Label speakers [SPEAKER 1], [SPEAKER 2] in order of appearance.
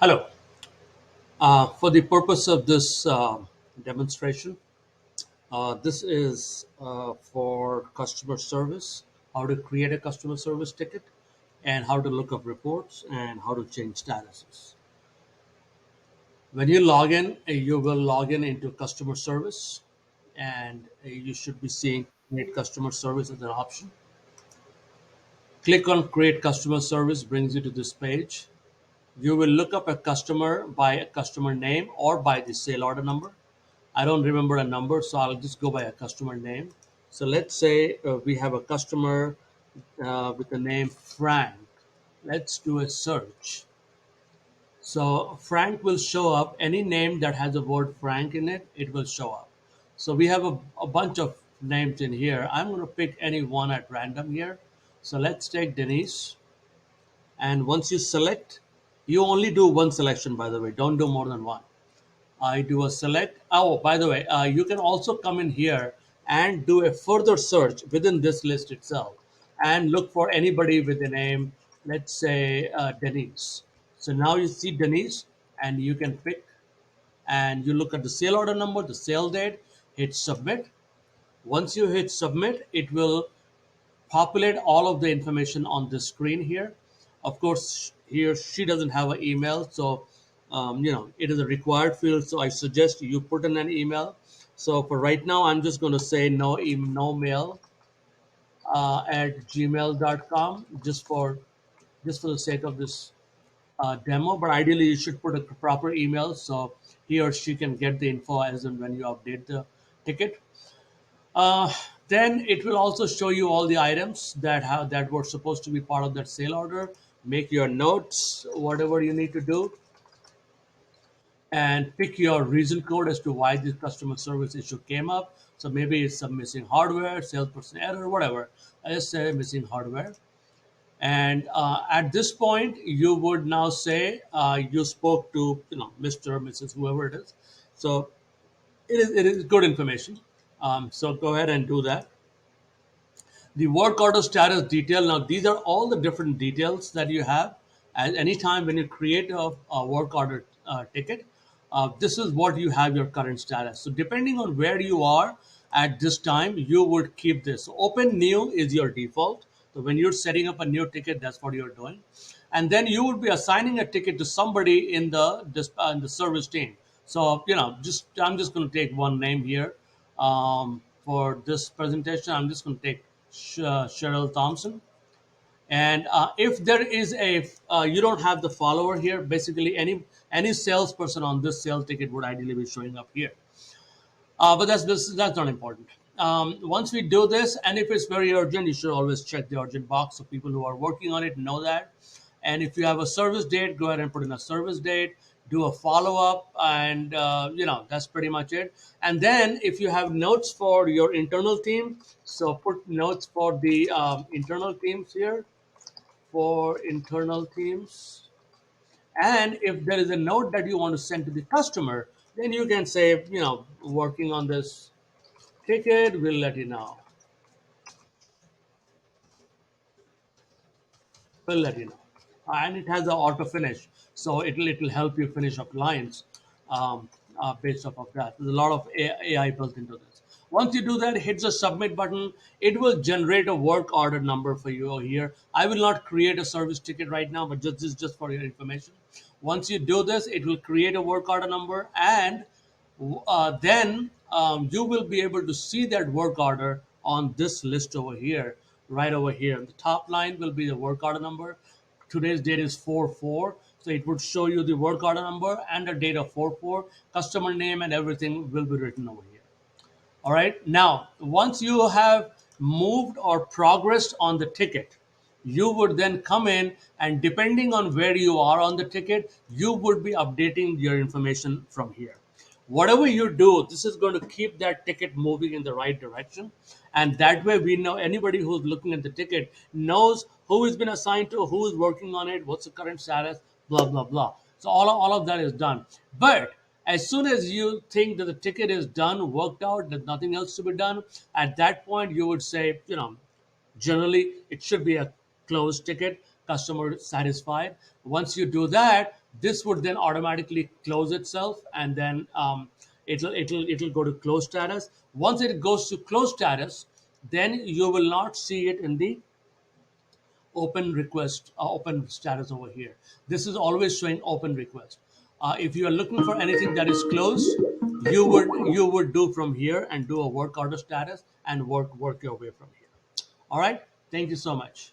[SPEAKER 1] Hello. For the purpose of this demonstration, this is for customer service, how to create a customer service ticket, and how to look up reports, and how to change statuses. When you log in, you will log in into customer service, and you should be seeing create customer service as an option. Click on create customer service, brings you to this page. You will look up a customer by a customer name or by the sale order number. I don't remember a number, so I'll just go by a customer name. So let's say we have a customer with the name Frank. Let's do a search. So Frank will show up. Any name that has the word Frank in it, it will show up. So we have a bunch of names in here. I'm going to pick any one at random here. So let's take Denise. And once you select, you only do one selection, by the way. Don't do more than one. I do a select. Oh, by the way, you can also come in here and do a further search within this list itself and look for anybody with the name, let's say Denise. So now you see Denise and you can pick and you look at the sale order number, the sale date, hit submit. Once you hit submit, it will populate all of the information on the screen here. Of course, here she doesn't have an email, so it is a required field. So I suggest you put in an email. So for right now, I'm just going to say no mail at gmail.com just for the sake of this demo. But ideally, you should put a proper email so he or she can get the info as and when you update the ticket. Uh, then it will also show you all the items that were supposed to be part of that sale order. Make your notes, whatever you need to do, and pick your reason code as to why this customer service issue came up. So maybe it's some missing hardware, salesperson error, whatever. I just say missing hardware. And at this point, you would now say you spoke to Mr. Mrs. whoever it is. So it is good information. So go ahead and do that. The work order status detail. Now, these are all the different details that you have at any time when you create a work order ticket. This is what you have your current status. So, depending on where you are at this time, you would keep this. So open new is your default. So, when you're setting up a new ticket, that's what you're doing. And then you would be assigning a ticket to somebody in the service team. So, just I'm just going to take one name here for this presentation. I'm just going to take Cheryl Thompson. And if there is you don't have the follower here, basically any salesperson on this sales ticket would ideally be showing up here. But that's not important. Once we do this, and if it's very urgent, you should always check the urgent box so people who are working on it know that. And if you have a service date, go ahead and put in a service date. Do a follow up, and that's pretty much it. And then if you have notes for your internal team, so put notes for the internal teams here for internal teams. And if there is a note that you want to send to the customer, then you can say, working on this ticket, we'll let you know. We'll let you know. And it has an auto finish, so it'll help you finish up lines based off of that. There's a lot of AI built into this. Once you do that, hit the submit button. It will generate a work order number for you here. I will not create a service ticket right now, but just for your information. Once you do this, it will create a work order number, and then you will be able to see that work order on this list over here, right over here. The top line will be the work order number. Today's date is 4/4, so it would show you the work order number and the date of 4/4. Customer name and everything will be written over here. All right. Now, once you have moved or progressed on the ticket, you would then come in, and depending on where you are on the ticket, you would be updating your information from here. Whatever you do, this is going to keep that ticket moving in the right direction. And that way, we know anybody who's looking at the ticket knows who has been assigned to, who is working on it, what's the current status, blah, blah, blah. So all of that is done. But as soon as you think that the ticket is done, worked out, there's nothing else to be done, at that point you would say, generally it should be a closed ticket, customer satisfied. Once you do that, This would then automatically close itself, and then it'll go to close status. Once it goes to close status, then you will not see it in the open request, open status over here. This is always showing open request. If you are looking for anything that is closed, you would do from here and do a work order status and work your way from here. All right. Thank you so much.